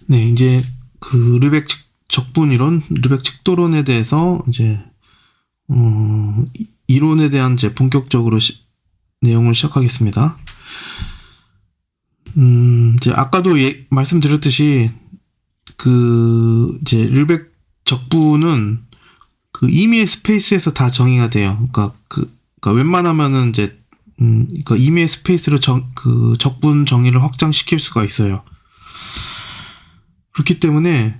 네, 이제 그 적분 이론, 르벡 측도론에 대해서 이제 이론에 대한 이제 본격적으로 내용을 시작하겠습니다. 이제 아까도 말씀드렸듯이 이제 르벡 적분은 그 임의의 스페이스에서 다 정의가 돼요. 그러니까 웬만하면은 이제 그러니까 임의의 스페이스로 적분 정의를 확장시킬 수가 있어요. 그렇기 때문에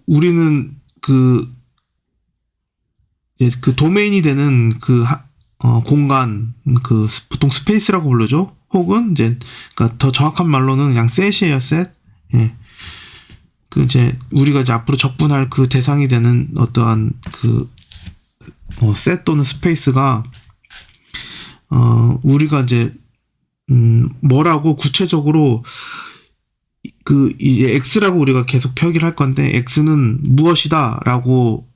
우리는 이제 도메인이 되는 공간, 보통 스페이스라고 부르죠. 혹은 이제 그러니까 더 정확한 말로는 그냥 셋이에요. 셋. 예. 이제 우리가 이제 앞으로 적분할 그 대상이 되는 어떠한 셋 또는 스페이스가 우리가 이제 뭐라고 구체적으로 이제 X라고 우리가 계속 표기를 할 건데, X는 무엇이다라고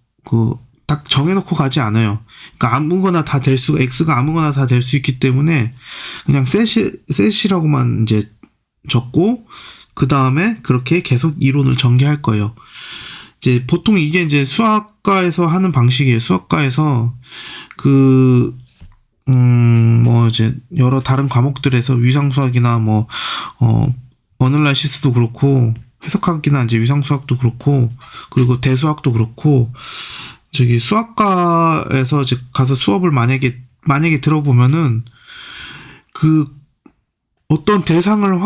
딱 정해놓고 가지 않아요. 그러니까 X가 아무거나 다 될 수 있기 때문에 그냥 셋이라고만 이제 적고, 그 다음에 그렇게 계속 이론을 전개할 거예요. 이제 보통 이게 이제 수학과에서 하는 방식이에요. 수학과에서 이제 여러 다른 과목들에서 위상수학이나 어널라이시스도 그렇고, 해석학이나 이제 위상수학도 그렇고, 그리고 대수학도 그렇고, 수학과에서 이제 가서 수업을 만약에 들어보면은, 어떤 대상을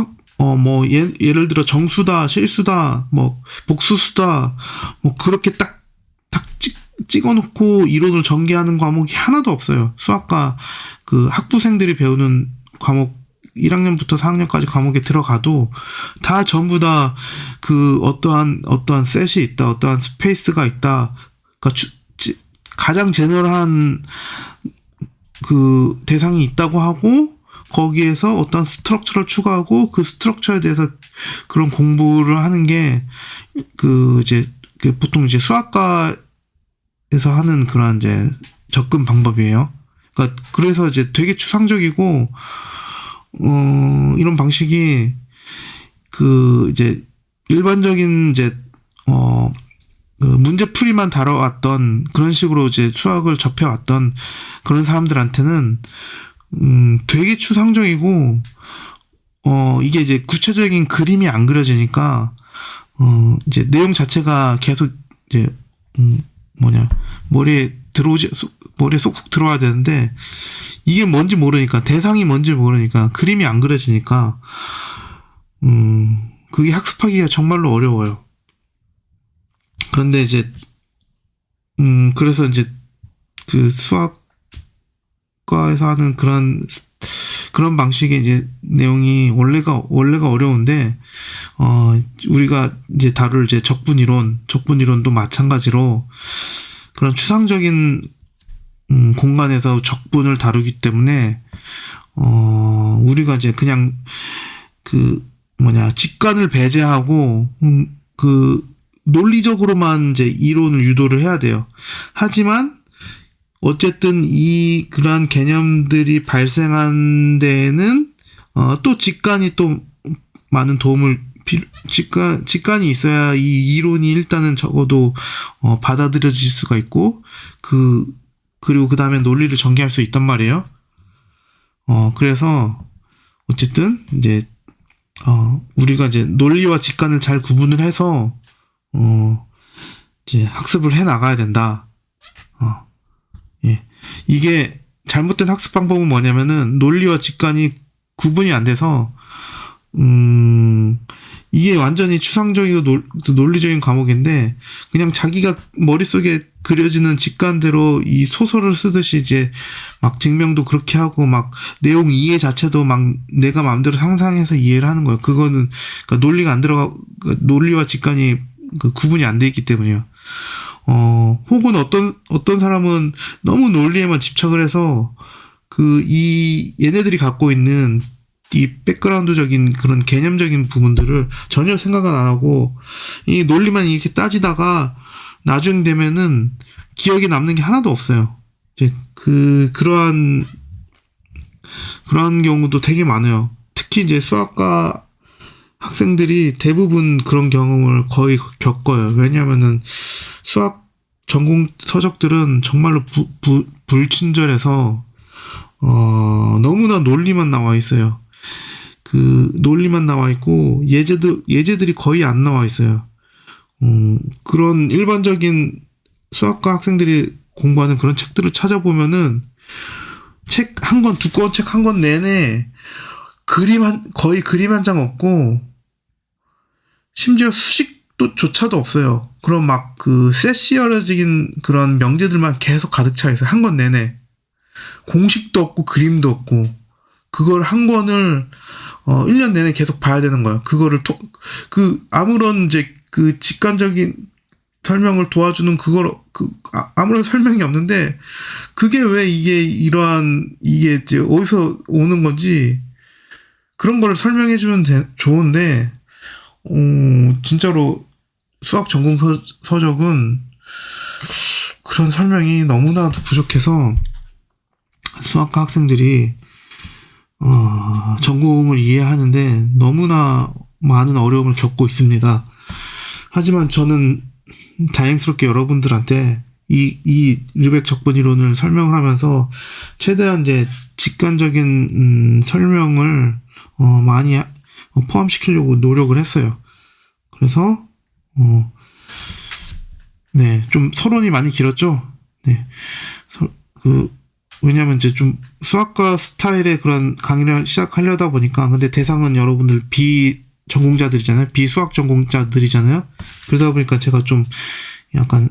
예를 들어 정수다, 실수다, 복수수다, 그렇게 딱 찍어놓고 이론을 전개하는 과목이 하나도 없어요. 수학과 학부생들이 배우는 과목 1학년부터 4학년까지 과목에 들어가도 다 전부 다 어떠한 셋이 있다, 어떠한 스페이스가 있다. 그러니까 가장 제너럴한 대상이 있다고 하고, 거기에서 어떤 스트럭처를 추가하고 그 스트럭처에 대해서 그런 공부를 하는 게 보통 이제 수학과에서 하는 그런 이제 접근 방법이에요. 그래서 이제 되게 추상적이고, 이런 방식이 이제 일반적인 이제 문제풀이만 다뤄왔던 그런 식으로 이제 수학을 접해왔던 그런 사람들한테는 되게 추상적이고, 이게 이제 구체적인 그림이 안 그려지니까 이제 내용 자체가 계속 이제 머리에 쏙쏙 들어와야 되는데, 이게 뭔지 모르니까, 대상이 뭔지 모르니까, 그림이 안 그려지니까 그게 학습하기가 정말로 어려워요. 그런데 이제 그래서 이제 수학과에서 하는 그런 방식의 이제 내용이 원래가 어려운데, 우리가 이제 다룰 이제 적분 이론도 마찬가지로 그런 추상적인 공간에서 적분을 다루기 때문에 우리가 이제 그냥 직관을 배제하고 논리적으로만 이제 이론을 유도를 해야 돼요. 하지만 어쨌든 그러한 개념들이 발생한 데에는 또 직관이 또 많은 도움을 직관이 있어야 이 이론이 일단은 적어도 받아들여질 수가 있고, 그리고 그 다음에 논리를 전개할 수 있단 말이에요. 그래서 어쨌든 이제 우리가 이제 논리와 직관을 잘 구분을 해서 이제 학습을 해 나가야 된다. 예. 이게 잘못된 학습 방법은 뭐냐면은, 논리와 직관이 구분이 안 돼서 이게 완전히 추상적이고 논리적인 과목인데, 그냥 자기가 머릿속에 그려지는 직관대로 이 소설을 쓰듯이 이제 막 증명도 그렇게 하고, 막 내용 이해 자체도 막 내가 마음대로 상상해서 이해를 하는 거예요. 그거는 그러니까 논리와 직관이 구분이 안 돼 있기 때문이에요. 혹은 어떤 사람은 너무 논리에만 집착을 해서 얘네들이 갖고 있는 이 백그라운드적인 그런 개념적인 부분들을 전혀 생각은 안 하고 이 논리만 이렇게 따지다가 나중 되면은 기억에 남는 게 하나도 없어요. 이제 그러한 경우도 되게 많아요. 특히 이제 수학과 학생들이 대부분 그런 경험을 거의 겪어요. 왜냐하면은 수학 전공 서적들은 정말로 불친절해서 너무나 논리만 나와 있어요. 그 논리만 나와 있고 예제들이 거의 안 나와 있어요. 그런 일반적인 수학과 학생들이 공부하는 그런 책들을 찾아보면은 책 한 권, 두꺼운 책 한 권 내내 거의 그림 한 장 없고, 심지어 수식도조차도 없어요. 그런 막 그 세시어러진 그런 명제들만 계속 가득 차 있어요. 한 권 내내. 공식도 없고 그림도 없고, 그걸 한 권을 1년 내내 계속 봐야 되는 거예요. 그거를 아무런 이제 그 직관적인 설명을 도와주는 아무런 설명이 없는데, 그게 왜 이게 이제 어디서 오는 건지, 그런 거를 설명해주면 좋은데, 진짜로 수학 전공 서적은 그런 설명이 너무나도 부족해서, 수학과 학생들이, 전공을 이해하는데 너무나 많은 어려움을 겪고 있습니다. 하지만 저는 다행스럽게 여러분들한테 이 르벡 적분 이론을 설명을 하면서 최대한 이제 직관적인 설명을 많이 포함시키려고 노력을 했어요. 그래서 네, 좀 서론이 많이 길었죠. 네, 왜냐면 이제 좀 수학과 스타일의 그런 강의를 시작하려다 보니까, 근데 대상은 여러분들 비전공자들이잖아요. 비수학 전공자들이잖아요. 그러다 보니까 제가 좀 약간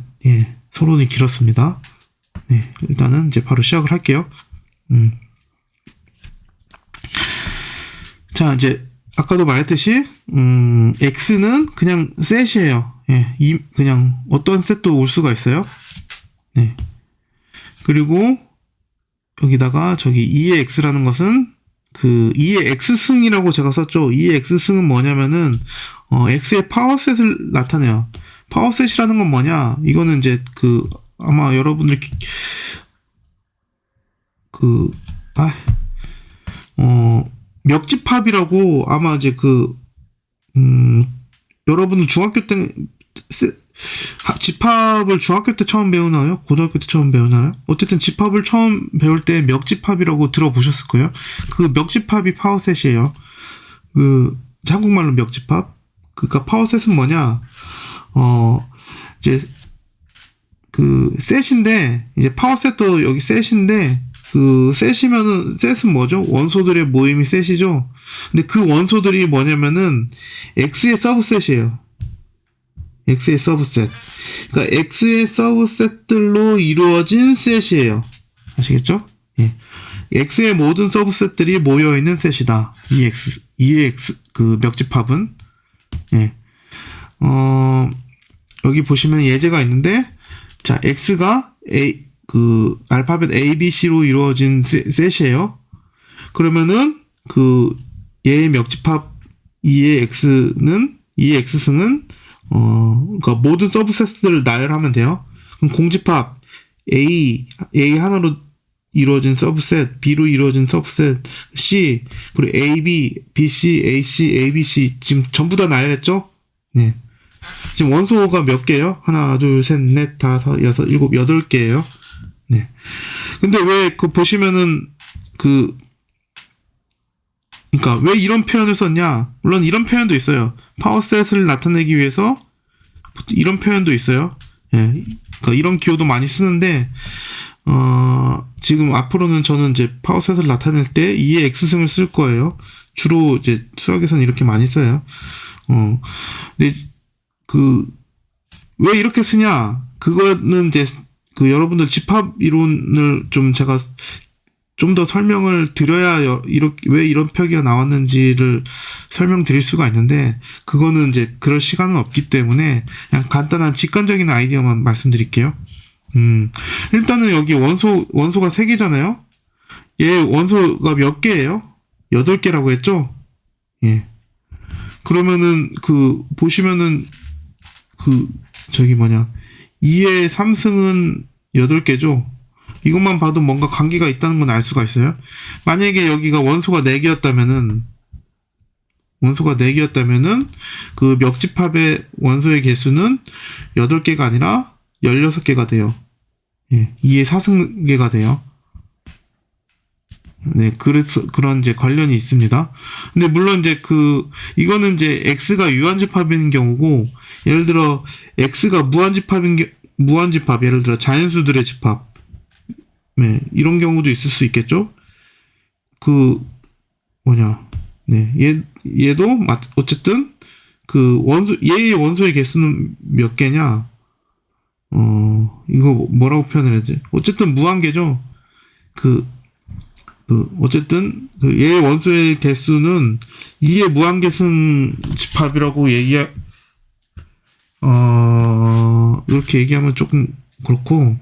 서론이 길었습니다. 네, 일단은 이제 바로 시작을 할게요. 자, 이제 아까도 말했듯이 x는 그냥 셋이에요. 그냥 어떤 셋도 올 수가 있어요. 네. 그리고 여기다가 저기 2의 x라는 것은 그 2의 x승이라고 제가 썼죠. 2의 x승은 뭐냐면은 x의 파워셋을 나타내요. 파워셋이라는 건 뭐냐? 이거는 이제 아마 여러분들 멱집합이라고 아마 이제 여러분들 중학교 때 집합을 중학교 때 처음 배우나요? 고등학교 때 처음 배우나요? 어쨌든 집합을 처음 배울 때 멱집합이라고 들어보셨을 거예요. 그 멱집합이 파워셋이에요. 한국말로 멱집합. 그러니까 파워셋은 뭐냐? 이제 셋인데, 이제 파워셋도 여기 셋인데, 셋은 뭐죠? 원소들의 모임이 셋이죠? 근데 그 원소들이 뭐냐면은, X의 서브셋이에요. X의 서브셋. 그러니까 X의 서브셋들로 이루어진 셋이에요. 아시겠죠? 예. X의 모든 서브셋들이 모여있는 셋이다. EX, 멱집합은. 예. 여기 보시면 예제가 있는데, 자, X가 알파벳 A, B, C로 이루어진 셋이에요. 그러면은, 얘의 멱집합 2의 X승은, 그러니까 모든 서브셋들을 나열하면 돼요. 그럼 공집합 A 하나로 이루어진 서브셋, B로 이루어진 서브셋 C, 그리고 AB, BC, AC, ABC 지금 전부 다 나열했죠? 네. 지금 원소가 몇 개예요? 하나, 둘, 셋, 넷, 다섯, 여섯, 일곱, 8개예요. 네. 근데 왜 보시면은 그러니까 왜 이런 표현을 썼냐? 물론 이런 표현도 있어요. 파워셋을 나타내기 위해서 이런 표현도 있어요. 예. 그러니까 이런 기호도 많이 쓰는데, 지금 앞으로는 저는 이제 파워셋을 나타낼 때 2의 x승을 쓸 거예요. 주로 이제 수학에서는 이렇게 많이 써요. 근데 왜 이렇게 쓰냐? 그거는 이제 여러분들 집합 이론을 좀 제가 좀 더 설명을 드려야 왜 이런 표기가 나왔는지를 설명드릴 수가 있는데, 그거는 이제 그럴 시간은 없기 때문에 그냥 간단한 직관적인 아이디어만 말씀드릴게요. 일단은 여기 원소가 3개잖아요. 얘 원소가 몇 개예요? 8개라고 했죠? 예. 그러면은 보시면은 2의 3승은 8개죠? 이것만 봐도 뭔가 관계가 있다는 건 알 수가 있어요. 만약에 여기가 원소가 4개였다면은 원소가 4개였다면은 그 멱집합의 원소의 개수는 8개가 아니라 16개가 돼요. 예, 2의 4승계가 돼요. 네, 그래서 그런 이제 관련이 있습니다. 근데 물론 이제 이거는 이제 x가 유한집합인 경우고, 예를 들어 x가 무한집합, 예를 들어 자연수들의 집합, 네, 이런 경우도 있을 수 있겠죠. 네, 얘도 어쨌든 얘의 원소의 개수는 몇 개냐? 이거 뭐라고 표현을 해야지? 어쨌든 무한계죠. 어쨌든 얘의 원소의 개수는 2의 무한계승 집합이라고 이렇게 얘기하면 조금 그렇고,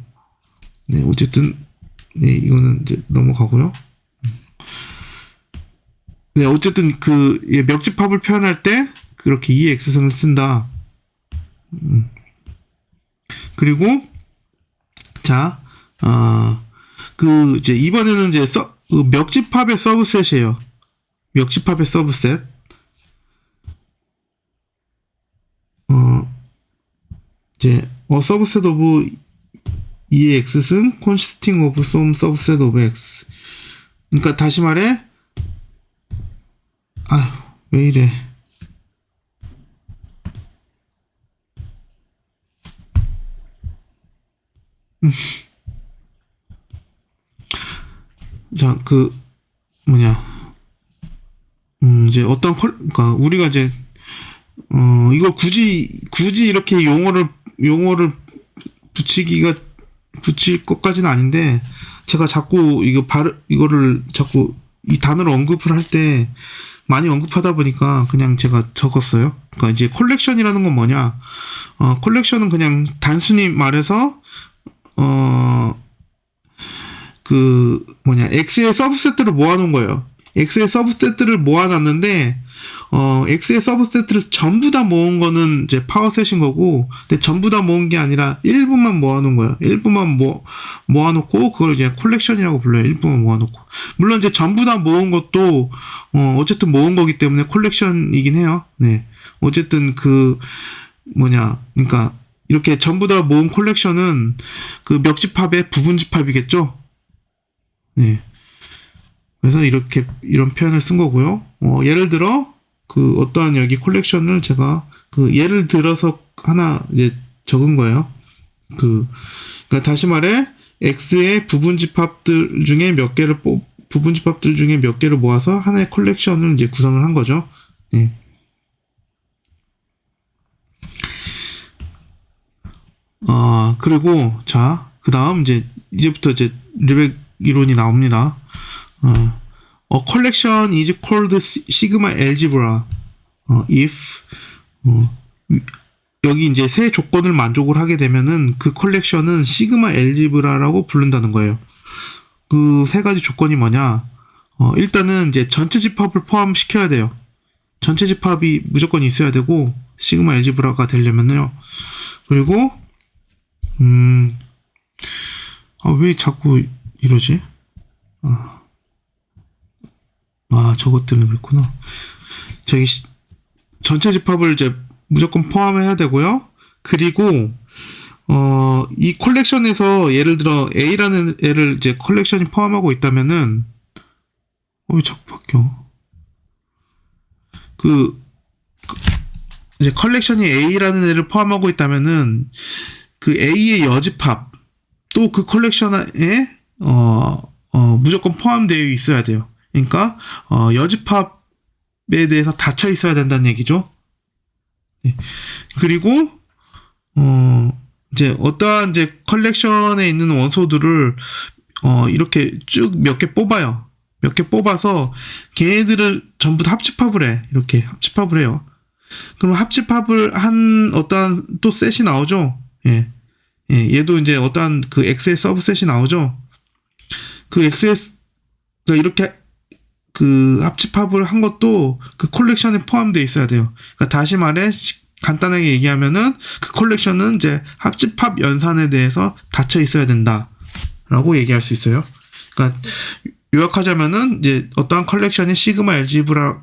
네, 어쨌든 네, 이거는 이제 넘어가고요. 네, 어쨌든 멱집합을 표현할 때 그렇게 2의 x승을 쓴다. 그리고 자, 이제 이번에는 이제 멱집합의 서브셋이에요. 멱집합의 서브셋. 이제 subset of 2의 x승 consisting of some subset of x. 그러니까 다시 말해, 왜 이래? 자, 이제 그러니까 우리가 이제 이걸 굳이 이렇게 용어를 붙일 것까지는 아닌데, 제가 자꾸 이거를 자꾸 이 단어를 언급을 할 때 많이 언급하다 보니까 그냥 제가 적었어요. 그러니까 이제 콜렉션이라는 건 뭐냐? 콜렉션은 그냥 단순히 말해서 X의 서브셋들을 모아놓은 거예요. X의 서브셋들을 모아놨는데, X의 서브셋들을 전부 다 모은 거는 이제 파워셋인 거고, 근데 전부 다 모은 게 아니라 일부만 모아놓은 거예요. 일부만 모아놓고, 그걸 이제 콜렉션이라고 불러요. 일부만 모아놓고. 물론 이제 전부 다 모은 것도, 어쨌든 모은 거기 때문에 콜렉션이긴 해요. 네. 어쨌든 그러니까, 이렇게 전부 다 모은 콜렉션은 멱집합의 부분집합이겠죠? 네. 그래서 이런 표현을 쓴 거고요. 예를 들어, 어떠한 여기 콜렉션을 제가, 예를 들어서 하나 이제 적은 거예요. 그러니까 다시 말해, X의 부분집합들 중에 몇 개를 모아서 하나의 콜렉션을 이제 구성을 한 거죠. 네. 그리고, 자, 그 다음 이제부터 이제 리벡 이론이 나옵니다. A collection is called sigma algebra if 여기 이제 세 조건을 만족을 하게 되면은 그 컬렉션은 시그마 알지브라라고 부른다는 거예요. 그 세 가지 조건이 뭐냐? 일단은 이제 전체 집합을 포함시켜야 돼요. 전체 집합이 무조건 있어야 되고, 시그마 알지브라가 되려면요. 그리고 왜 자꾸 이러지? 저것 때문에 그랬구나. 저기 전체 집합을 이제 무조건 포함해야 되고요. 그리고 이 컬렉션에서 예를 들어 A라는 애를 이제 컬렉션이 포함하고 있다면은 왜 자꾸 바뀌어? 이제 컬렉션이 A라는 애를 포함하고 있다면은 그 A의 여집합 또 그 컬렉션에 무조건 포함되어 있어야 돼요. 그러니까 여집합에 대해서 닫혀 있어야 된다는 얘기죠. 네. 그리고 이제 어떠한 이제 컬렉션에 있는 원소들을 이렇게 쭉 몇 개 뽑아요. 몇 개 뽑아서 걔네들을 전부 다 합집합을 해. 이렇게 합집합을 해요. 그럼 합집합을 한 어떠한 또 셋이 나오죠. 예. 얘도 이제 어떠한 그 X의 서브셋이 나오죠. 그 X의 이렇게 그 합집합을 한 것도 그 컬렉션에 포함되어 있어야 돼요. 그러니까 다시 말해 간단하게 얘기하면은 그 컬렉션은 이제 합집합 연산에 대해서 닫혀 있어야 된다라고 얘기할 수 있어요. 그러니까 요약하자면은 이제 어떠한 컬렉션이 시그마 알지브라가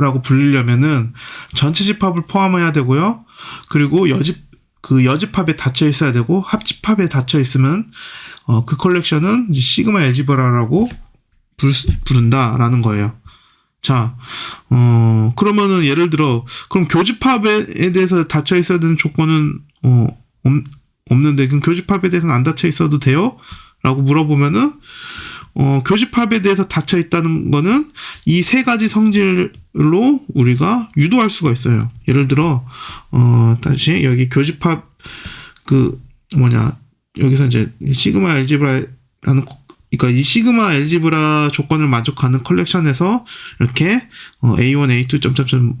알지브라라고 불리려면은 전체 집합을 포함해야 되고요. 그리고 여집합에 닫혀 있어야 되고 합집합에 닫혀 있으면 그 컬렉션은 이제 시그마 알지브라라고 부른다라는 거예요. 자, 그러면은 예를 들어 그럼 교집합에 대해서 닫혀 있어야 되는 조건은 없는데 그럼 교집합에 대해서는 안 닫혀 있어도 돼요? 라고 물어보면은 교집합에 대해서 닫혀 있다는 거는 이 세 가지 성질로 우리가 유도할 수가 있어요. 예를 들어 다시 여기 교집합 여기서 이제 시그마 알지브라라는 그러니까 이 시그마 알지브라 조건을 만족하는 컬렉션에서 이렇게 A1, A2 점점점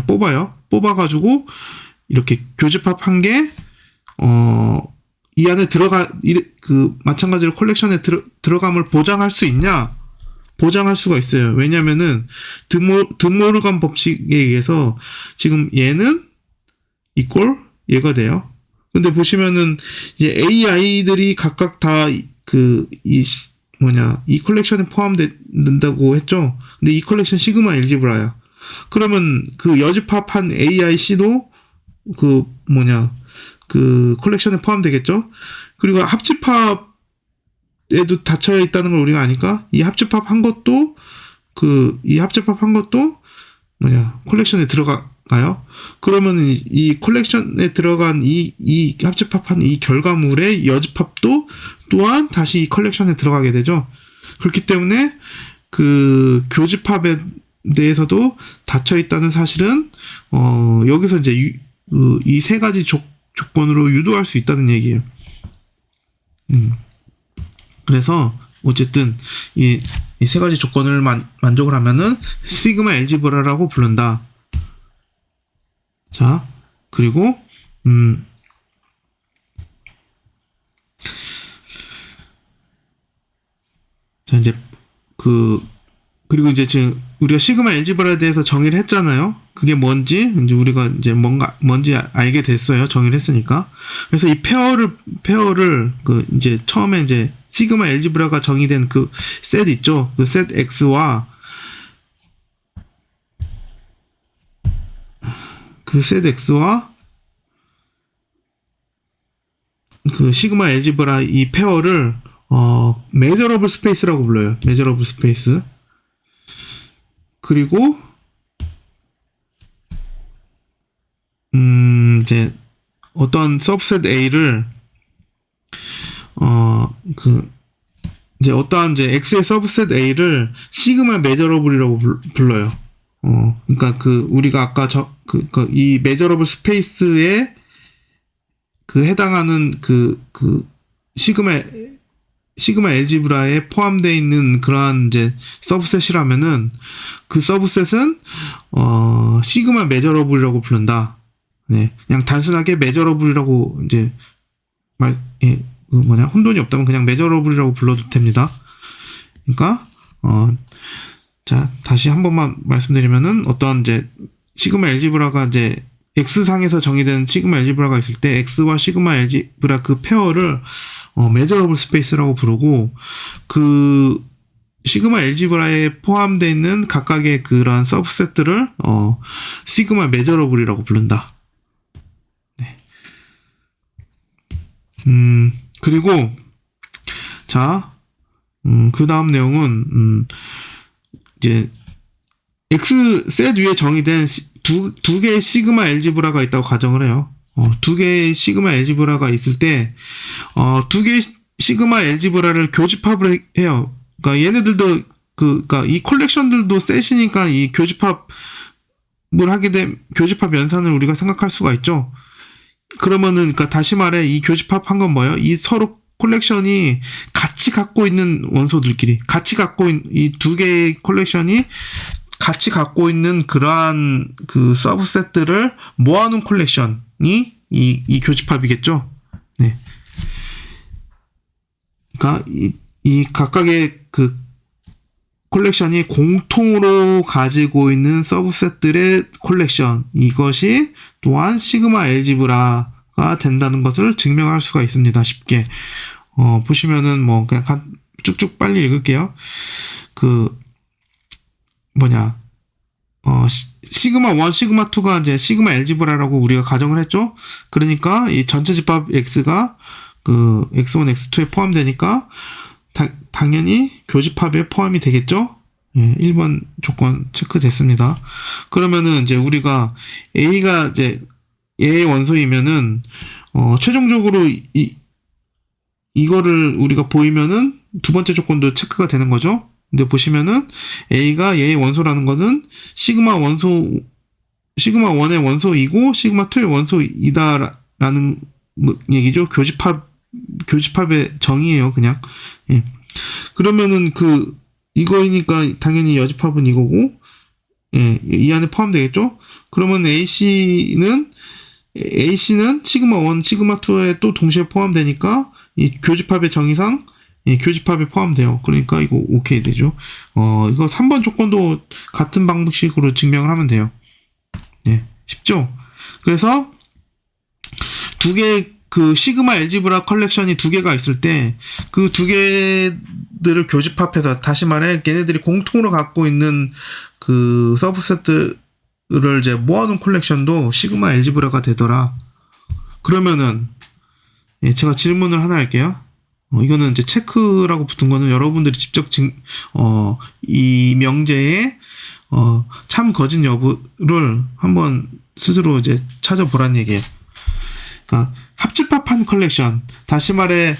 뽑아요. 뽑아가지고 이렇게 교집합 한 개 이 안에 마찬가지로 컬렉션에 들어감을 보장할 수 있냐? 보장할 수가 있어요. 왜냐면은 드모르간 법칙에 의해서 지금 얘는 이꼴 얘가 돼요. 근데 보시면은 이제 AI들이 각각 다 이 컬렉션에 포함된다고 했죠. 근데 이 컬렉션 시그마 알지브라야. 그러면 그 여집합한 AIC도 그 컬렉션에 포함되겠죠. 그리고 합집합에도 닫혀 있다는 걸 우리가 아니까 이 합집합 한 것도 컬렉션에 들어가요. 그러면 이 컬렉션에 들어간 이 합집합한 이 결과물의 여집합도 또한 다시 이 컬렉션에 들어가게 되죠. 그렇기 때문에 그 교집합에 대해서도 닫혀 있다는 사실은 여기서 이제 이 세 가지 조건으로 유도할 수 있다는 얘기예요. 그래서 어쨌든 이 세 가지 조건을 만족을 하면은 시그마 알지브라라고 부른다. 자, 그리고 자 이제 그리고 이제 지금 우리가 시그마 알지브라에 대해서 정의를 했잖아요. 그게 뭔지 이제 우리가 이제 뭔지 알게 됐어요. 정의를 했으니까. 그래서 이 페어를 이제 처음에 이제 시그마 알지브라가 정의된 그 셋 있죠. 그 셋 X와 그 시그마 알지브라 이 페어를 메저러블 스페이스라고 불러요. 메저러블 스페이스. 그리고 이제 어떤 서브셋 A를 이제 어떠한 이제 X의 서브셋 A를 시그마 메저러블이라고 불러요. 그러니까 우리가 아까 이 메저러블 스페이스에 해당하는 시그마 알지브라에 포함되어 있는 그러한 이제 서브셋이라면은 그 서브셋은 시그마 메저러블이라고 부른다. 네, 그냥 단순하게 메저러블이라고 이제 혼돈이 없다면 그냥 메저러블이라고 불러도 됩니다. 그러니까 자 다시 한 번만 말씀드리면은 어떤 이제 시그마 알지브라가 이제 X상에서 정의된 시그마 알지브라가 있을 때 X와 시그마 알지브라 그 페어를 메저러블 스페이스라고 부르고 그 시그마 알지브라에 포함되어 있는 각각의 그런 서브셋들을 시그마 메저러블이라고 부른다. 네. 그리고 자 그 다음 내용은 이제 X셋 위에 정의된 두 개의 시그마 알지브라가 있다고 가정을 해요. 두 개의 시그마 알지브라가 있을 때, 두 개의 시그마 알지브라를 교집합을 해요. 그러니까 얘네들도, 그러니까 이 컬렉션들도 셋이니까 이 교집합을 하게 된, 교집합 연산을 우리가 생각할 수가 있죠. 그러면은, 그러니까 다시 말해, 이 교집합 한 건 뭐예요? 이 서로 컬렉션이 같이 갖고 있는 원소들끼리, 같이 갖고 있는, 이 두 개의 컬렉션이 같이 갖고 있는 그러한 그 서브셋들을 모아놓은 컬렉션이 이 교집합이겠죠. 네. 그러니까 이 각각의 그 컬렉션이 공통으로 가지고 있는 서브셋들의 컬렉션, 이것이 또한 시그마 알지브라가 된다는 것을 증명할 수가 있습니다. 쉽게. 보시면은 뭐 그냥 쭉쭉 빨리 읽을게요. 뭐냐, 시그마 1, 시그마 2가 이제 시그마 알지브라라고 우리가 가정을 했죠? 그러니까 이 전체 집합 X가 그 X1, X2에 포함되니까 당연히 교집합에 포함이 되겠죠? 예, 1번 조건 체크됐습니다. 그러면은 이제 우리가 A가 이제 A의 원소이면은, 최종적으로 이거를 우리가 보이면은 두 번째 조건도 체크가 되는 거죠? 근데 보시면은 A가 얘의 원소라는 거는 시그마 1의 원소이고 시그마 2의 원소이다라는 얘기죠. 교집합의 정의예요, 그냥. 예. 그러면은 이거이니까 당연히 여집합은 이거고, 예, 이 안에 포함되겠죠? 그러면 A씨는 시그마 1, 시그마 2에 또 동시에 포함되니까 이 교집합의 정의상 교집합에 포함돼요. 그러니까 이거 오케이 되죠. 이거 3번 조건도 같은 방식으로 증명을 하면 돼요. 예, 쉽죠? 그래서 두 개, 시그마 알지브라 컬렉션이 두 개가 있을 때 그 두 개들을 교집합해서, 다시 말해 걔네들이 공통으로 갖고 있는 그 서브셋들을 이제 모아놓은 콜렉션도 시그마 알지브라가 되더라. 그러면은, 예, 제가 질문을 하나 할게요. 이거는 이제 체크라고 붙은 거는 여러분들이 직접 이 명제의 참 거짓 여부를 한번 스스로 이제 찾아보라는 얘기예요. 그러니까 합집합한 컬렉션, 다시 말해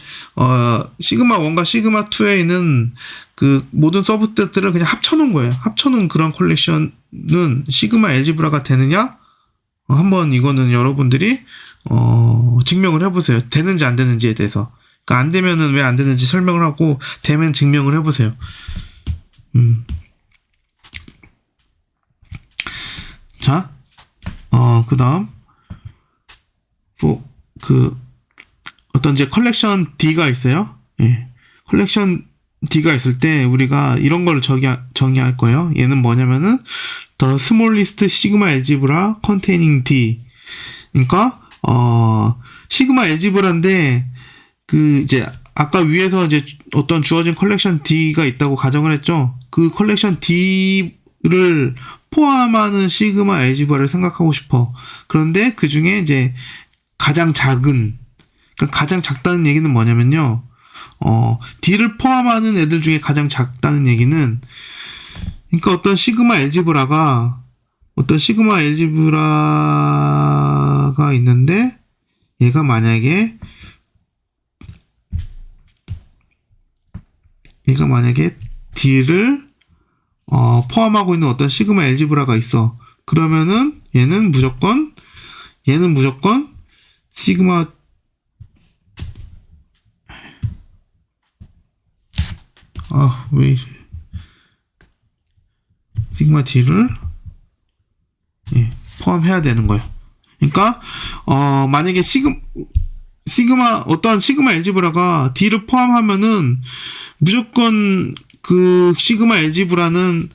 시그마 1과 시그마 2에 있는 그 모든 서브셋들을 그냥 합쳐놓은 거예요. 합쳐놓은 그런 컬렉션은 시그마 알지브라가 되느냐? 한번 이거는 여러분들이 증명을 해보세요. 되는지 안 되는지에 대해서. 그러니까 안 되면은 왜 안 되는지 설명을 하고, 되면 증명을 해보세요. 자, 그 다음, 어떤 이제 컬렉션 D가 있어요. 예. 컬렉션 D가 있을 때 우리가 이런 걸 정의할 거예요. 얘는 뭐냐면은, the smallest sigma algebra containing D. 그러니까, 시그마 알지브라인데, 이제, 아까 위에서 이제 어떤 주어진 컬렉션 D가 있다고 가정을 했죠. 그 컬렉션 D를 포함하는 시그마 알지브라를 생각하고 싶어. 그런데 그 중에 이제 가장 작은, 그러니까 가장 작다는 얘기는 뭐냐면요. D를 포함하는 애들 중에 가장 작다는 얘기는, 그러니까 어떤 시그마 알지브라가 있는데, 얘가 만약에 D를 포함하고 있는 어떤 시그마 알지브라가 있어. 그러면은 얘는 무조건 시그마 시그마 D를 포함해야 되는 거예요. 그러니까 만약에 어떠한 시그마 알지브라가 D를 포함하면은 무조건 그 시그마 알지브라는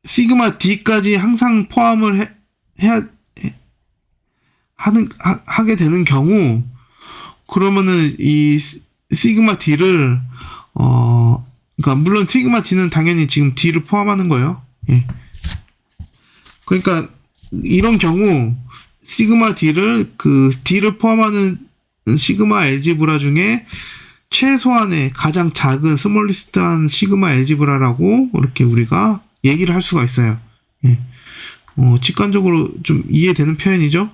시그마 D까지 항상 포함을 하게 되는 경우, 그러면은 이 시그마 D를 그러니까 물론 시그마 D는 당연히 지금 D를 포함하는 거예요. 예. 그러니까 이런 경우 시그마 D를 D를 포함하는 시그마 알지브라 중에 최소한의 가장 작은 스몰리스트한 시그마 알지브라라고 이렇게 우리가 얘기를 할 수가 있어요. 예. 직관적으로 좀 이해되는 표현이죠.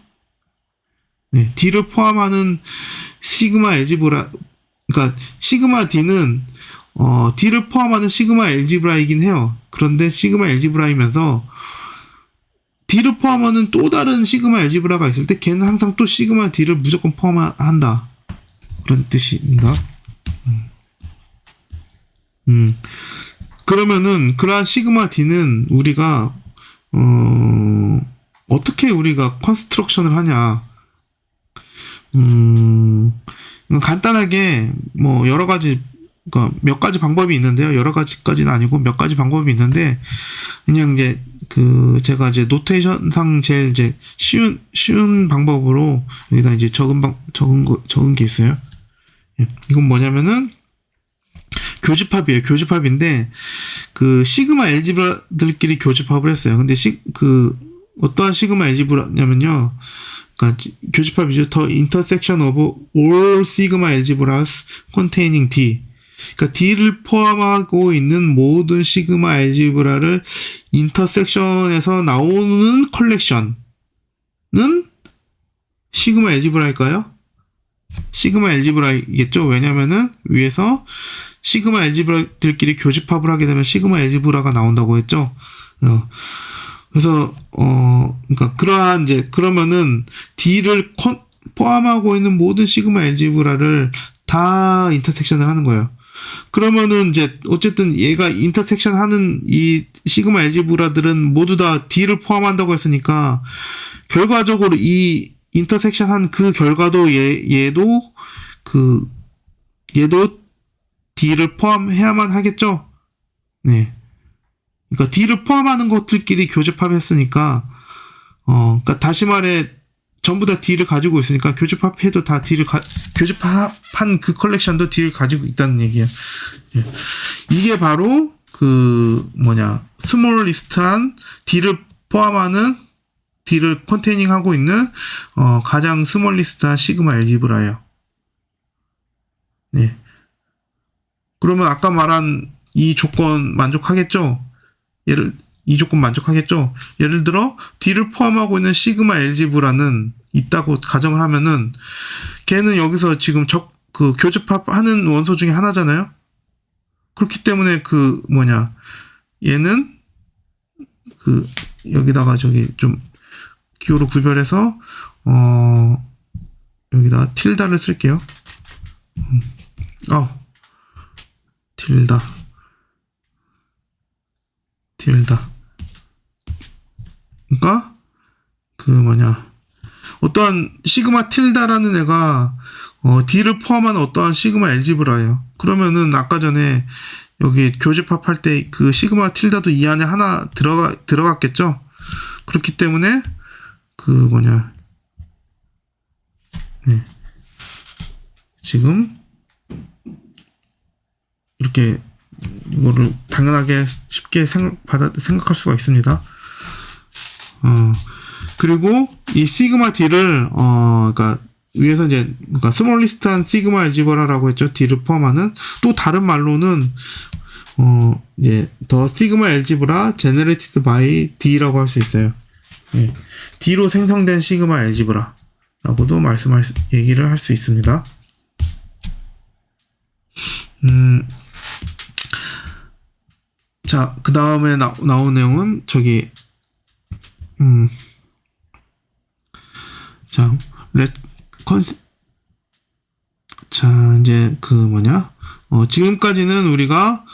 네, D를 포함하는 시그마 알지브라, 그러니까 시그마 D는 D를 포함하는 시그마 알지브라이긴 해요. 그런데 시그마 알지브라이면서 D를 포함하는 또 다른 시그마 알지브라가 있을 때 걔는 항상 또 시그마 D를 무조건 포함한다. 그런 뜻입니다. 그러면은 그러한 시그마 D는 우리가 어떻게 우리가 컨스트럭션을 하냐? 간단하게 뭐 여러 가지, 그러니까 몇 가지 방법이 있는데요. 여러 가지까지는 아니고 몇 가지 방법이 있는데, 그냥 이제 제가 이제 노테이션상 제일 이제 쉬운 방법으로 여기다 이제 적은 게 있어요. 이건 뭐냐면은 교집합이에요. 교집합인데 그 시그마 알지브라들끼리 교집합을 했어요. 근데 어떠한 시그마 알지브라냐면요. 그러니까 교집합이죠. The intersection of all sigma algebras containing D. 그러니까 D를 포함하고 있는 모든 시그마 알지브라를 인터섹션에서 나오는 컬렉션은 시그마 알지브라일까요? 시그마 알지브라이겠죠. 왜냐면은 위에서 시그마 알지브라들끼리 교집합을 하게 되면 시그마 알지브라가 나온다고 했죠. 그래서 그러니까 그러한 이제 그러면은 D를 포함하고 있는 모든 시그마 알지브라를 다 인터섹션을 하는 거예요. 그러면은 이제 어쨌든 얘가 인터섹션 하는 이 시그마 알지브라들은 모두 다 D를 포함한다고 했으니까 결과적으로 이 인터섹션 한 그 결과도 얘도 D를 포함해야만 하겠죠? 네. 그러니까 D를 포함하는 것들끼리 교집합했으니까 그러니까 다시 말해 전부 다 D를 가지고 있으니까 교집합해도 다 교집합한 그 컬렉션도 D를 가지고 있다는 얘기야. 예. 이게 바로 스몰 리스트한 D를 포함하는 D를 컨테이닝하고 있는 가장 스몰 리스트한 시그마 알지브라예요. 네. 그러면 아까 말한 이 조건 만족하겠죠? 이 조건 만족하겠죠? 예를 들어 D를 포함하고 있는 시그마 알지브라는 있다고 가정을 하면은 걔는 여기서 지금 교집합하는 원소 중에 하나잖아요. 그렇기 때문에 얘는 여기다가 좀 기호로 구별해서 여기다 틸다를 쓸게요. 틸다. 그러니까 어떠한 시그마 틸다라는 애가 D를 포함한 어떠한 시그마 알지브라예요. 그러면은 아까 전에 여기 교집합할 때 그 시그마 틸다도 이 안에 하나 들어갔겠죠. 그렇기 때문에 네. 지금 이렇게 이거를 당연하게 쉽게 생각할 수가 있습니다. 그리고 이 시그마 D를 그러니까 위에서 이제 스몰 리스트한 시그마 알지브라라고 했죠. D를 포함하는 또 다른 말로는 이제 더 시그마 알지브라 generated by D라고 할 수 있어요. 네. D로 생성된 시그마 알지브라라고도 얘기를 할 수 있습니다. 자, 그 다음에 나온 내용은 이제 지금까지는 우리가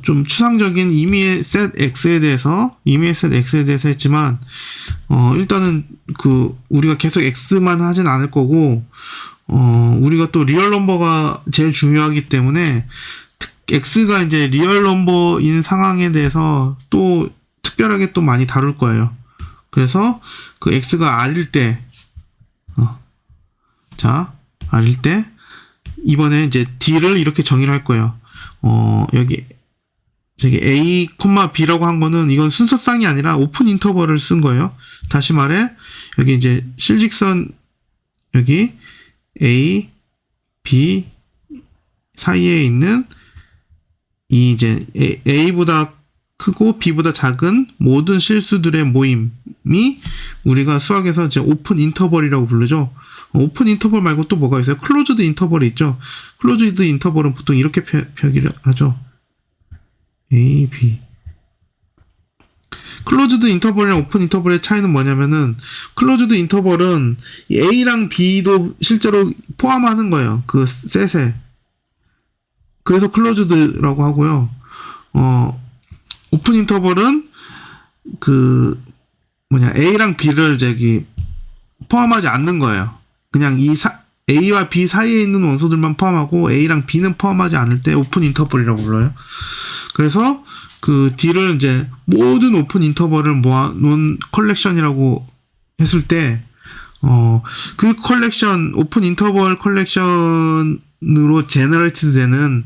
좀 추상적인 임의의 셋 X에 대해서 했지만, 일단은 우리가 계속 X만 하진 않을 거고, 우리가 또 리얼 넘버가 제일 중요하기 때문에, X가 이제 리얼 넘버인 상황에 대해서 또 특별하게 또 많이 다룰 거예요. 그래서 X가 R일 때, R일 때, 이번에 이제 D를 이렇게 정의를 할 거예요. 여기 A, B라고 한 거는 이건 순서쌍이 아니라 오픈 인터벌을 쓴 거예요. 다시 말해, 여기 이제 실직선, 여기 A, B 사이에 있는 이 이제 A보다 크고 B보다 작은 모든 실수들의 모임이 우리가 수학에서 이제 오픈 인터벌이라고 부르죠. 오픈 인터벌 말고 또 뭐가 있어요? 클로즈드 인터벌이 있죠. 클로즈드 인터벌은 보통 이렇게 표기를 하죠. A, B. 클로즈드 인터벌이랑 오픈 인터벌의 차이는 뭐냐면은 클로즈드 인터벌은 A랑 B도 실제로 포함하는 거예요. 그 셋에. 그래서 클로즈드라고 하고요. 오픈 인터벌은 A랑 B를 포함하지 않는 거예요. 그냥 A와 B 사이에 있는 원소들만 포함하고 A랑 B는 포함하지 않을 때 오픈 인터벌이라고 불러요. 그래서 D를 이제 모든 오픈 인터벌을 모아놓은 컬렉션이라고 했을 때, 그 컬렉션, 오픈 인터벌 컬렉션으로 제너레이트 되는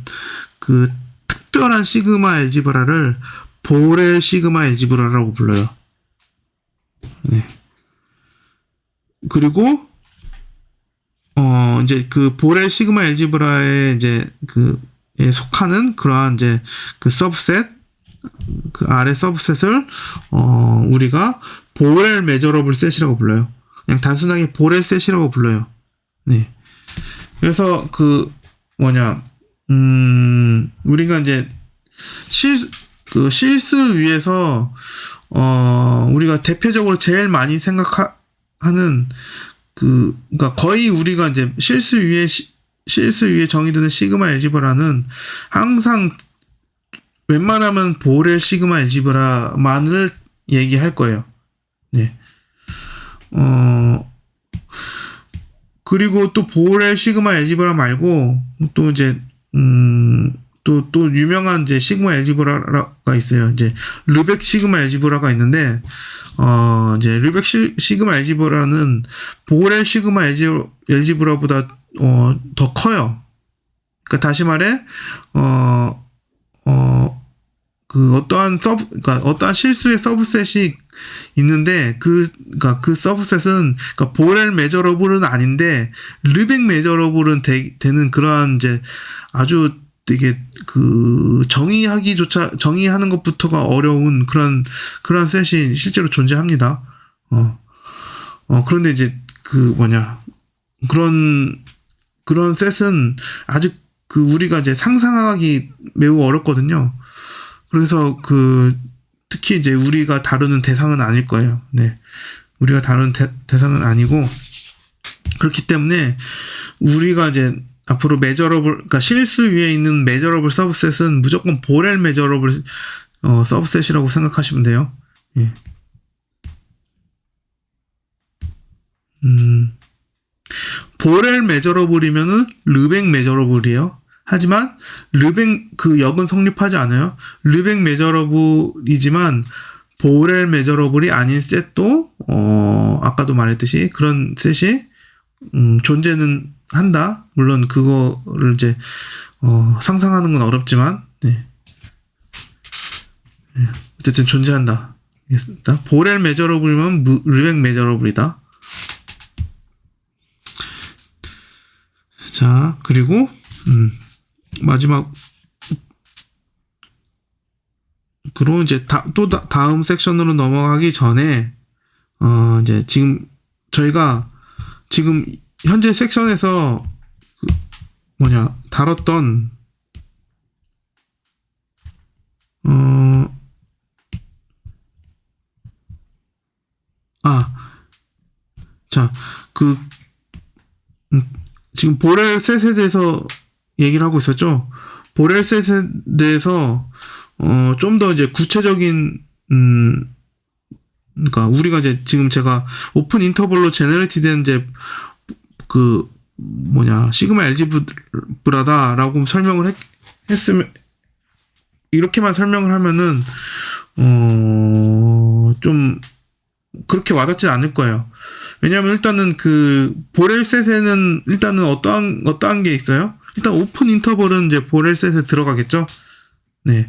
특별한 시그마 알지브라를 보렐 시그마 알지브라라고 불러요. 네. 그리고 이제 그 보렐 시그마 알지브라에 이제 에 속하는 그러한 이제 그 서브셋, 그 아래 서브셋을 우리가 보렐 메저러블 셋이라고 불러요. 그냥 단순하게 보렐 셋이라고 불러요. 네. 그래서 우리가 이제 실수 위에서 우리가 대표적으로 제일 많이 생각하는 그러니까 거의 우리가 이제 실수 위에 정의되는 시그마 알지브라는 항상 웬만하면 보렐 시그마 알지브라만을 얘기할 거예요. 네. 그리고 또 보렐 시그마 알지브라 말고 또 이제 또 유명한 이제 시그마 알지브라가 있어요. 이제 르벡 시그마 알지브라가 있는데 이제 르벡 시그마 알지브라는 보렐 시그마 알지브라보다 더 커요. 그러니까 다시 말해 그러니까 어떠한 실수의 서브셋이 있는데 그러니까 그 서브셋은 그러니까 보렐 메저러블은 아닌데 르벡 메저러블은 되는 그러한 이제 아주 되게 정의하는 것부터가 어려운 그런 셋이 실제로 존재합니다. 그런데 이제 그런 셋은 아직 우리가 이제 상상하기 매우 어렵거든요. 그래서 특히 이제 우리가 다루는 대상은 아닐 거예요. 네. 우리가 다루는 대상은 아니고, 그렇기 때문에 우리가 이제 앞으로 그러니까 실수 위에 있는 메저러블 서브셋은 무조건 보렐 메저러블 서브셋이라고 생각하시면 돼요. 예. 보렐 메저러블이면은 르벡 메저러블이에요. 하지만 르벡 역은 성립하지 않아요. 르벡 메저러블이지만 보렐 메저러블이 아닌 셋도 아까도 말했듯이 그런 셋이 존재는 한다. 물론 그거를 이제 상상하는 건 어렵지만 네. 어쨌든 존재한다. 보렐 메저러블이면 르벡 메저러블이다. 자, 그리고 마지막 그리고 이제 다음 섹션으로 넘어가기 전에 이제 저희가 지금 현재 섹션에서 다뤘던 자, 지금 보렐 셋에 대해서 얘기를 하고 있었죠. 보렐 셋에 대해서 좀 더 이제 구체적인 그러니까 우리가 이제 지금 제가 오픈 인터벌로 제너레이트된 이제 시그마 알지브라다라고 설명을 했으면 이렇게만 설명을 하면은 좀 그렇게 와닿지 않을 거예요. 왜냐하면 일단은 보렐 셋에는 일단은 어떠한 게 있어요? 일단 오픈 인터벌은 이제 보렐 셋에 들어가겠죠. 네.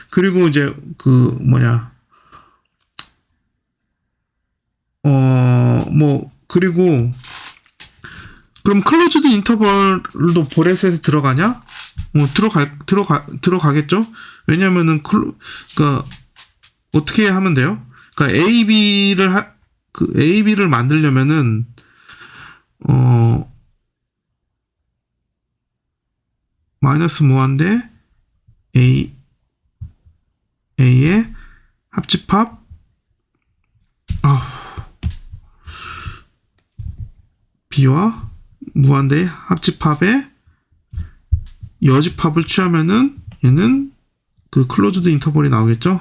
그리고 이제 그리고 그럼 클로즈드 인터벌도 보렐 셋에 들어가냐? 들어가겠죠. 왜냐면은 그러니까 어떻게 하면 돼요? 그러니까 AB를 만들려면은 마이너스 무한대 A의 합집합 B와 무한대의 합집합의 여집합을 취하면은 얘는 클로즈드 인터벌이 나오겠죠?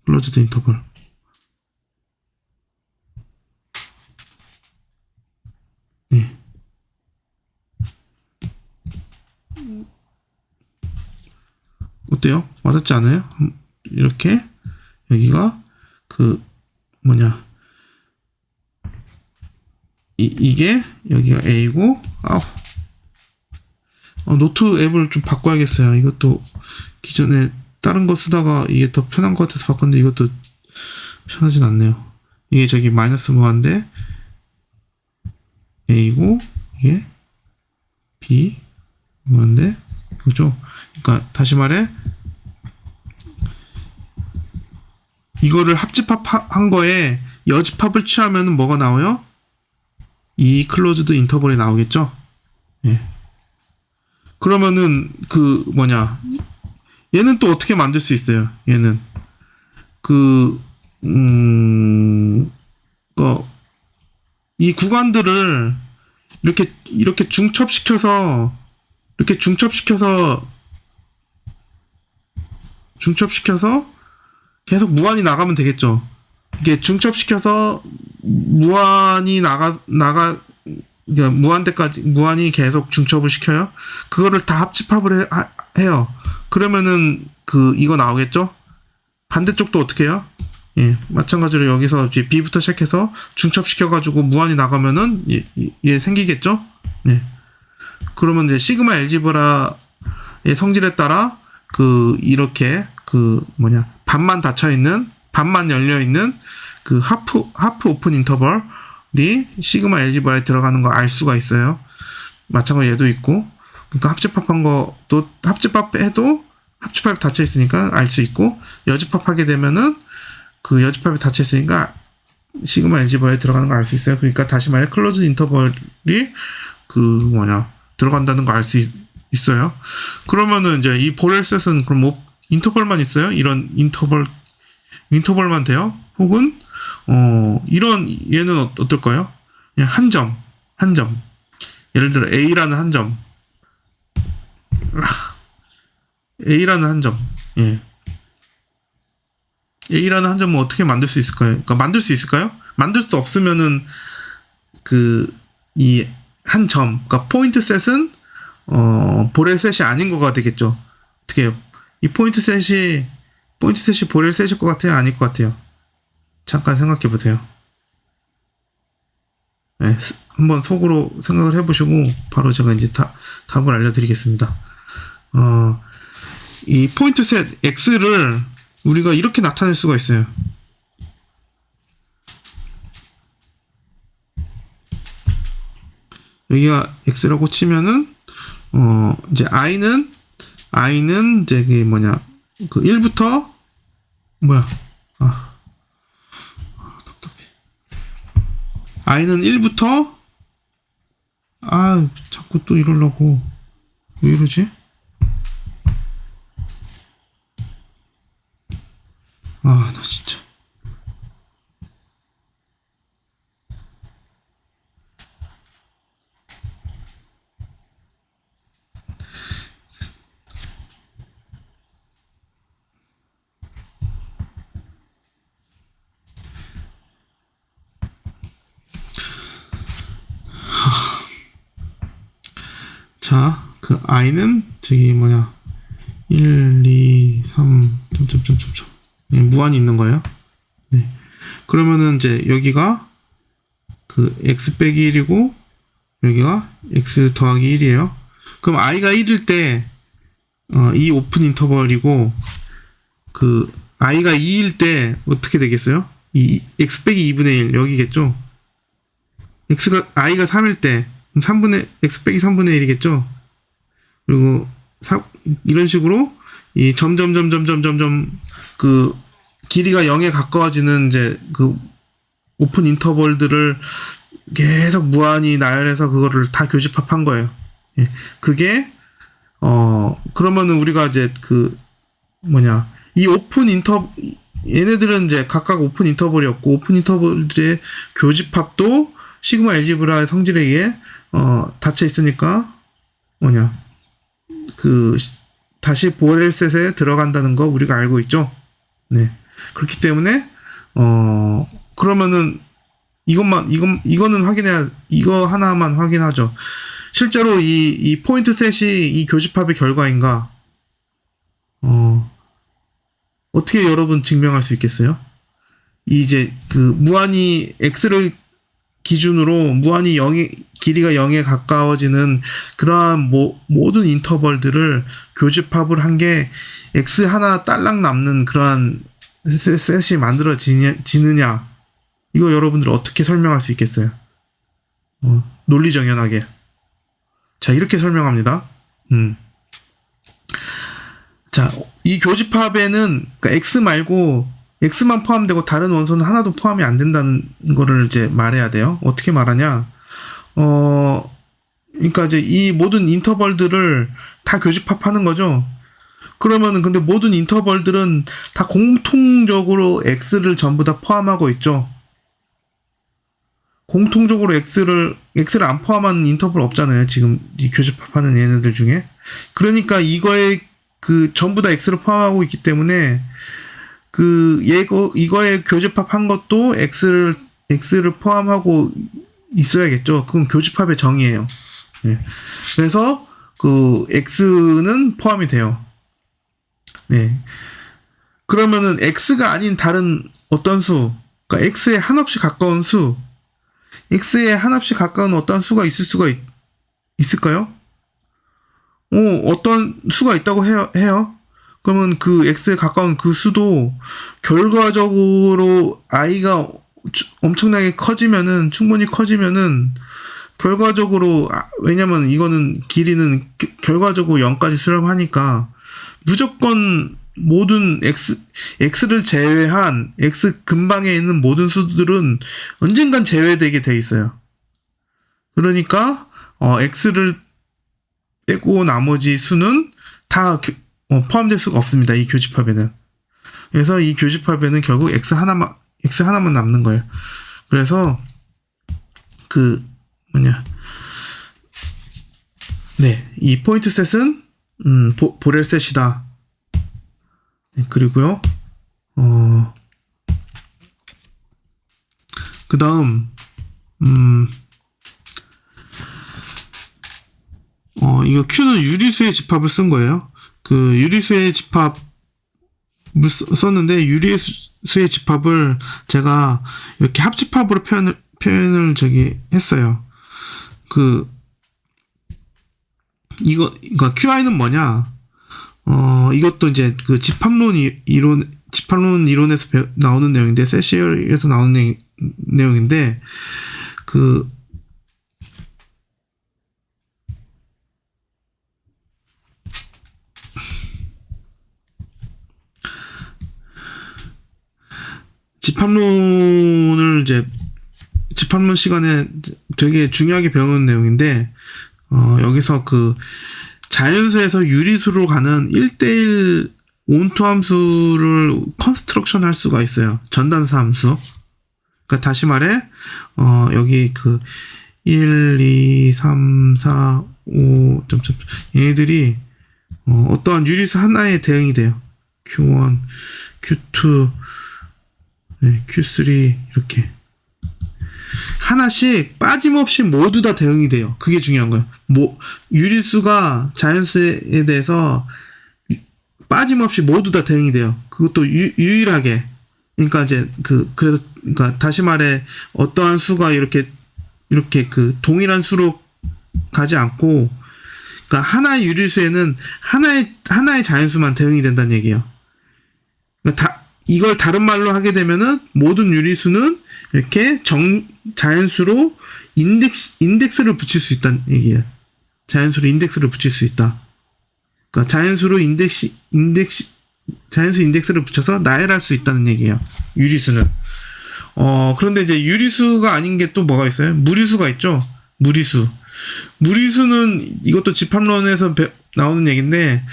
클로즈드 인터벌. 네. 어때요? 와닿지 않아요? 이렇게 여기가 이게 여기가 A고 노트 앱을 좀 바꿔야겠어요. 이것도 기존에 다른 거 쓰다가 이게 더 편한 것 같아서 바꿨는데 이것도 편하진 않네요. 이게 저기 마이너스 무한대 A고 이게 B 무한대 그죠? 그러니까 다시 말해 이거를 합집합한 거에 여집합을 취하면 뭐가 나와요? 이 클로즈드 인터벌이 나오겠죠? 예. 그러면은 그 뭐냐 얘는 또 어떻게 만들 수 있어요? 얘는 이 구간들을 이렇게 중첩시켜서 계속 무한히 나가면 되겠죠. 이게 중첩시켜서 무한히 그러니까 무한히 계속 중첩을 시켜요. 그거를 다 합집합을 해요. 그러면은 이거 나오겠죠? 반대쪽도 어떻게 해요? 예, 마찬가지로 여기서 이제 B부터 시작해서 중첩시켜가지고 무한히 나가면은 얘 생기겠죠? 네. 그러면 이제 시그마 알지브라의 성질에 따라 이렇게 반만 닫혀있는, 반만 열려있는 하프 오픈 인터벌이 시그마 알지브라에 들어가는 거 알 수가 있어요. 마찬가지로 얘도 있고, 그러니까 합집합한 것도, 합집합해도 합집합이 닫혀있으니까 알 수 있고, 여집합하게 되면은 여집합이 닫혀있으니까 시그마 알지브라에 들어가는 거 알 수 있어요. 그러니까 다시 말해, 클로즈 인터벌이 들어간다는 거 알 수 있어요. 그러면은 이제 이 보렐셋은 그럼 뭐 인터벌만 있어요? 이런 인터벌만 돼요? 혹은 얘는 어떨까요? 그냥 한 점. 예를 들어 A라는 한 점. A라는 한 점. 예. A라는 한 점은 어떻게 만들 수 있을까요? 그러니까 만들 수 있을까요? 만들 수 없으면은 이 한 점, 그러니까 포인트 셋은 보렐 셋이 아닌 거가 되겠죠. 어떻게 해요? 이 포인트 셋이 보렐 셋일 것 같아요? 아닐 것 같아요? 잠깐 생각해 보세요. 네, 한번 속으로 생각을 해보시고 바로 제가 이제 답을 알려드리겠습니다. 이 포인트 셋 X를 우리가 이렇게 나타낼 수가 있어요. 여기가 X라고 치면은 이제 I는 이제 1부터 답답해. I는 1부터 자꾸 또 이러려고 왜 이러지? 나 진짜. 자, I는 저기 1, 2, 3, 네, 무한히 있는 거예요. 네. 그러면은 이제 여기가 X 빼기 1이고 여기가 X 더하기 1이에요. 그럼 I가 1일 때 이 오픈 인터벌이고 I가 2일 때 어떻게 되겠어요? 이 X 빼기 2분의 1 여기겠죠? I가 3일 때 X 빼기 3분의 1이겠죠? 그리고 이런 식으로 이 점점 길이가 0에 가까워지는 이제 오픈 인터벌들을 계속 무한히 나열해서 그거를 다 교집합한 거예요. 예. 그게 그러면은 우리가 이제 이 얘네들은 이제 각각 오픈 인터벌이었고 오픈 인터벌들의 교집합도 시그마 알지브라의 성질에 의해 닫혀 있으니까 다시 보렐셋에 들어간다는 거 우리가 알고 있죠. 네. 그렇기 때문에 그러면은 이거는 이거 하나만 확인하죠. 실제로 이 포인트 셋이 이 교집합의 결과인가? 어떻게 여러분 증명할 수 있겠어요? 무한히 X를 기준으로 무한히 0이 길이가 0에 가까워지는 그러한 모든 인터벌들을 교집합을 한 게 x 하나 딸랑 남는 그러한 셋이 만들어지느냐, 이거 여러분들 어떻게 설명할 수 있겠어요? 논리정연하게. 자, 이렇게 설명합니다. 자, 이 교집합에는 그러니까 x 말고 x만 포함되고 다른 원소는 하나도 포함이 안 된다는 거를 이제 말해야 돼요. 어떻게 말하냐? 그러니까 이제 이 모든 인터벌들을 다 교집합하는 거죠. 그러면은 근데 모든 인터벌들은 다 공통적으로 x를 전부 다 포함하고 있죠. 공통적으로 x를 안 포함한 인터벌 없잖아요. 지금 이 교집합하는 얘네들 중에. 그러니까 이거에 그 전부 다 x를 포함하고 있기 때문에 이거에 교집합한 것도 x를 포함하고 있어야겠죠. 그건 교집합의 정의예요. 네. 그래서 그 x는 포함이 돼요. 네. 그러면은 x가 아닌 다른 어떤 수, 그러니까 x에 한없이 가까운 수, x에 한없이 가까운 어떤 수가 있을까요? 어떤 수가 있다고 해요. 그러면 그 x에 가까운 그 수도 결과적으로 i가 엄청나게 커지면은, 충분히 커지면은 결과적으로, 왜냐면 이거는 길이는 결과적으로 0까지 수렴하니까 무조건 모든 x를 제외한 x 근방에 있는 모든 수들은 언젠간 제외되게 돼 있어요. 그러니까 x를 빼고 나머지 수는 다 포함될 수가 없습니다. 이 교집합에는. 그래서 이 교집합에는 결국 x 하나만 남는 거예요. 그래서 이 포인트 셋은 보렐 셋이다. 네, 그리고요. 그다음 이거 Q는 유리수의 집합을 쓴 거예요. 그 유리수의 집합을 썼는데, 유리수의 집합을 제가 이렇게 합집합으로 표현을 했어요. 그러니까 QI는 뭐냐? 이것도 이제 그 집합론 이론에서 나오는 내용인데, 세시얼에서 나오는 내용인데, 집합론 시간에 되게 중요하게 배우는 내용인데, 여기서 자연수에서 유리수로 가는 1대1 온투 함수를 컨스트럭션 할 수가 있어요. 전단사 함수. 그러니까 다시 말해, 여기 1, 2, 3, 4, 5, 얘네들이, 어떠한 유리수 하나에 대응이 돼요. Q1, Q2, 네, Q3, 이렇게. 하나씩 빠짐없이 모두 다 대응이 돼요. 그게 중요한 거예요. 유리수가 자연수에 대해서 빠짐없이 모두 다 대응이 돼요. 그것도 유일하게. 그러니까 이제 그러니까 다시 말해, 어떠한 수가 이렇게 동일한 수로 가지 않고, 그러니까 하나의 유리수에는 하나의 자연수만 대응이 된다는 얘기예요. 그러니까 이걸 다른 말로 하게 되면은 모든 유리수는 이렇게 자연수로 인덱스를 붙일 수 있다는 얘기예요. 자연수로 인덱스를 붙일 수 있다. 그러니까 자연수 인덱스를 붙여서 나열할 수 있다는 얘기예요. 유리수는. 그런데 이제 유리수가 아닌 게 또 뭐가 있어요? 무리수가 있죠. 무리수는 이것도 집합론에서 나오는 얘기인데,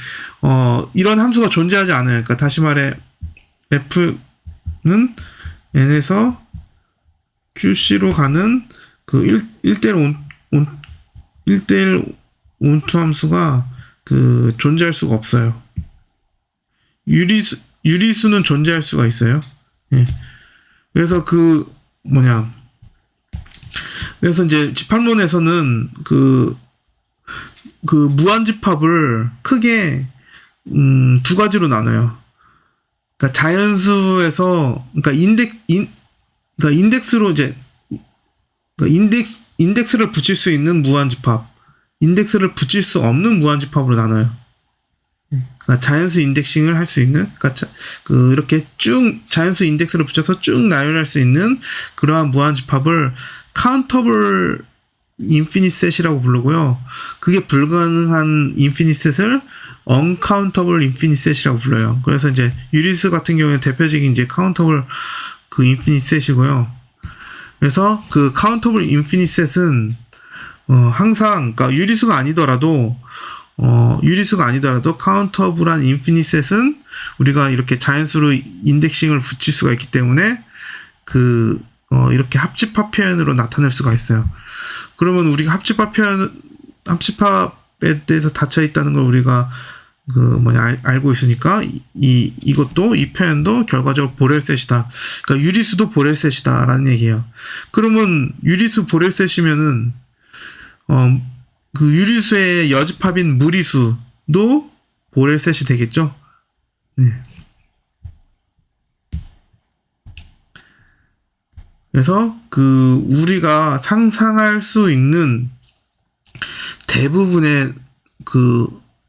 이런 함수가 존재하지 않아요. 그러니까 다시 말해, F는 N에서 QC로 가는 1대1 온투 함수가 존재할 수가 없어요. 유리수는 존재할 수가 있어요. 예. 그래서 그래서 이제 집합론에서는 무한집합을 크게 두 가지로 나눠요. 그러니까 자연수에서, 그러니까 인덱스로 이제 그러니까 인덱스를 붙일 수 있는 무한집합, 인덱스를 붙일 수 없는 무한집합으로 나눠요. 그러니까 자연수 인덱싱을 할 수 있는, 그러니까 이렇게 쭉 자연수 인덱스를 붙여서 쭉 나열할 수 있는 그러한 무한집합을 countable infinite set이라고 부르고요. 그게 불가능한 infinite set을 uncountable infinite set이라고 불러요. 그래서 이제 유리수 같은 경우에 대표적인 이제 countable 그 infinite set이고요. 그래서 그 countable infinite set은 항상 그러니까 유리수가 아니더라도 카운터블한 인피니트 셋은 우리가 이렇게 자연수로 인덱싱을 붙일 수가 있기 때문에 이렇게 합집합 표현으로 나타낼 수가 있어요. 그러면 우리가 합집합에 대해서 닫혀 있다는 걸 우리가 알고 있으니까 이것도 이 표현도 결과적으로 보렐셋이다. 그러니까 유리수도 보렐셋이다라는 얘기예요. 그러면 유리수 보렐셋이면은 그 유리수의 여집합인 무리수도 보렐셋이 되겠죠. 네. 그래서 우리가 상상할 수 있는 대부분의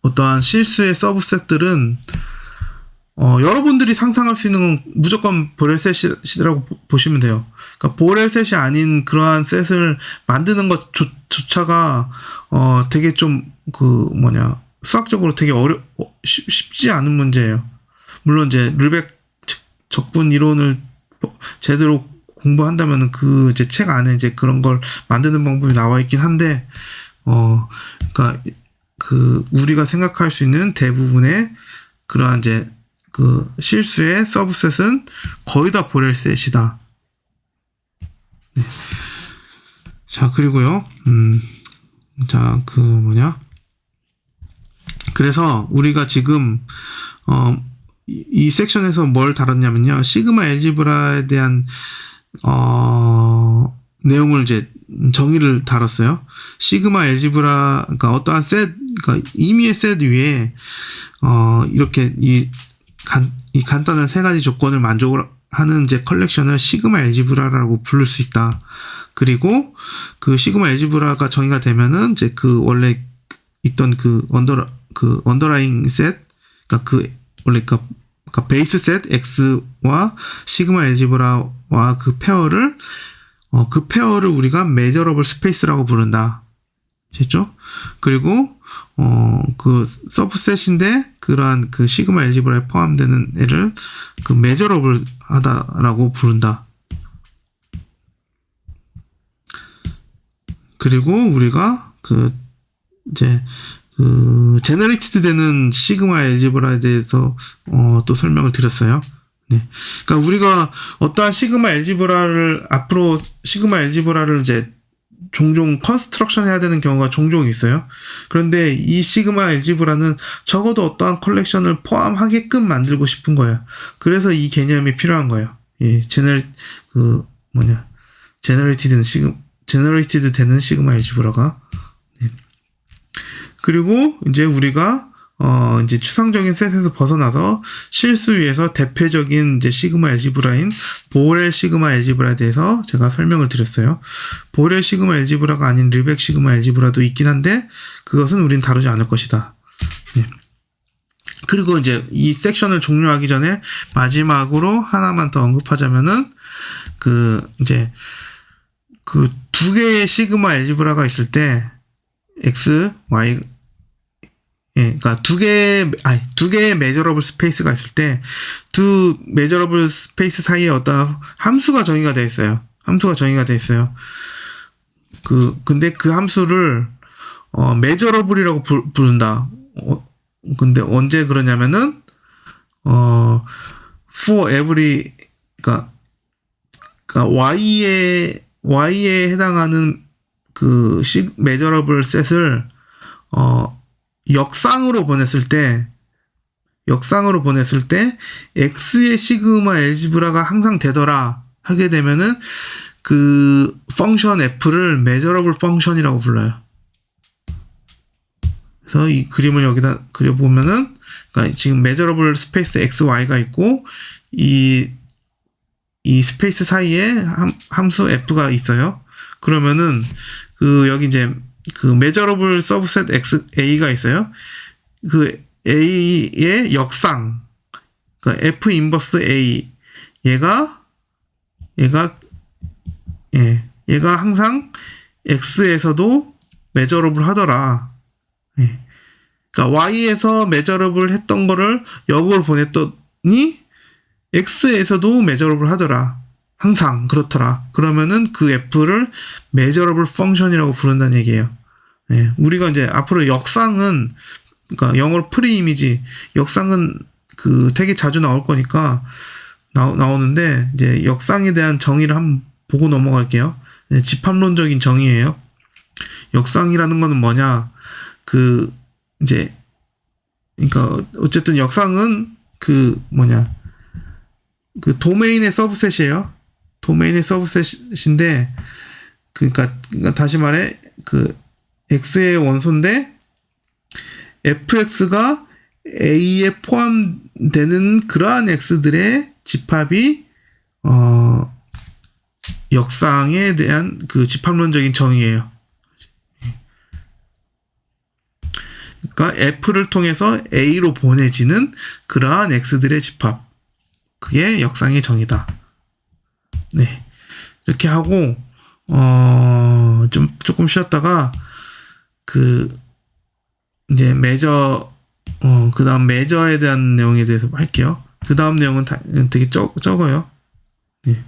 어떠한 실수의 서브셋들은 여러분들이 상상할 수 있는 건 무조건 보렐셋이라고 보시면 돼요. 그러니까 보렐셋이 아닌 그러한 셋을 만드는 것조차가 되게 좀 수학적으로 되게 쉽지 않은 문제예요. 물론 이제 르벡 적분 이론을 제대로 공부한다면 그 이제 책 안에 이제 그런 걸 만드는 방법이 나와 있긴 한데 그러니까 우리가 생각할 수 있는 대부분의 그러한 이제 실수의 서브셋은 거의 다 보렐셋이다. 네. 자, 그리고요. 그래서 우리가 지금 이 섹션에서 뭘 다뤘냐면요. 시그마 엘지브라에 대한 내용을 이제 정의를 다뤘어요. 시그마 엘지브라, 그러니까 어떠한 그러니까 임의의 셋 위에 이렇게 이 간단한 세 가지 조건을 만족을 하는 이제 컬렉션을 시그마 엘지브라라고 부를 수 있다. 그리고 그 시그마 엘지브라가 정의가 되면은 이제 원래 있던 언더라잉 셋, 그러니까 베이스 셋 X와 시그마 엘지브라와 그 페어를 우리가 메저러블 스페이스라고 부른다. 됐죠? 그리고 서브셋인데 그러한 시그마 엘지브라에 포함되는 애를 메저러블 하다라고 부른다. 그리고 우리가 제너레이티드 되는 시그마 엘지브라에 대해서 또 설명을 드렸어요. 네. 그러니까 우리가 어떠한 시그마 엘지브라를 이제 종종 컨스트럭션 해야 되는 경우가 종종 있어요. 그런데 이 시그마 엘지브라는 적어도 어떠한 컬렉션을 포함하게끔 만들고 싶은 거예요. 그래서 이 개념이 필요한 거예요. 예, 제너레이티드 되는 시그마 엘지브라가. 네. 그리고 이제 우리가 이제 추상적인 셋에서 벗어나서 실수 위에서 대표적인 이제 시그마 엘지브라인 보렐 시그마 엘지브라에 대해서 제가 설명을 드렸어요. 보렐 시그마 엘지브라가 아닌 르벡 시그마 엘지브라도 있긴 한데 그것은 우린 다루지 않을 것이다. 네. 그리고 이제 이 섹션을 종료하기 전에 마지막으로 하나만 더 언급하자면은 이제 두 개의 시그마 엘지브라가 있을 때 X, Y 그러니까 두 개의 메저러블 스페이스가 있을 때 두 메저러블 스페이스 사이에 어떤 함수가 정의가 되어 있어요. 근데 그 함수를 메저러블이라고 부른다. 근데 언제 그러냐면은 for every 그러니까 Y에 해당하는 메저러블 셋을 역상으로 보냈을 때 X의 시그마 엘지브라가 항상 되더라 하게 되면은 그 펑션 F를 메저러블 펑션이라고 불러요. 그래서 이 그림을 여기다 그려보면은 그러니까 지금 메저러블 스페이스 X, Y가 있고 이 스페이스 사이에 함수 F가 있어요. 그러면은 여기 이제 measurable subset XA가 있어요. A의 역상, F 인버스 A, 얘가 항상 X에서도 measurable 하더라. 그러니까 Y에서 measurable 했던 거를 역으로 보냈더니 X에서도 measurable 하더라. 항상 그렇더라. 그러면은 그 F를 measurable function이라고 부른다는 얘기예요. 우리가 이제 앞으로 역상은, 그러니까 영어로 프리이미지, 역상은 되게 자주 나올 거니까 나오는데, 이제 역상에 대한 정의를 한번 보고 넘어갈게요. 집합론적인 정의예요. 역상이라는 거는 뭐냐? 그러니까 어쨌든 역상은 도메인의 서브셋이에요. 도메인의 서브셋인데, 그러니까 다시 말해, X의 원소인데, fx가 A에 포함되는 그러한 X들의 집합이, 역상에 대한 집합론적인 정의예요. 그러니까 F를 통해서 A로 보내지는 그러한 X들의 집합. 그게 역상의 정의다. 네. 이렇게 하고, 조금 쉬었다가, 이제 그 다음 매저에 대한 내용에 대해서 할게요. 그 다음 내용은 되게 적어요. 네.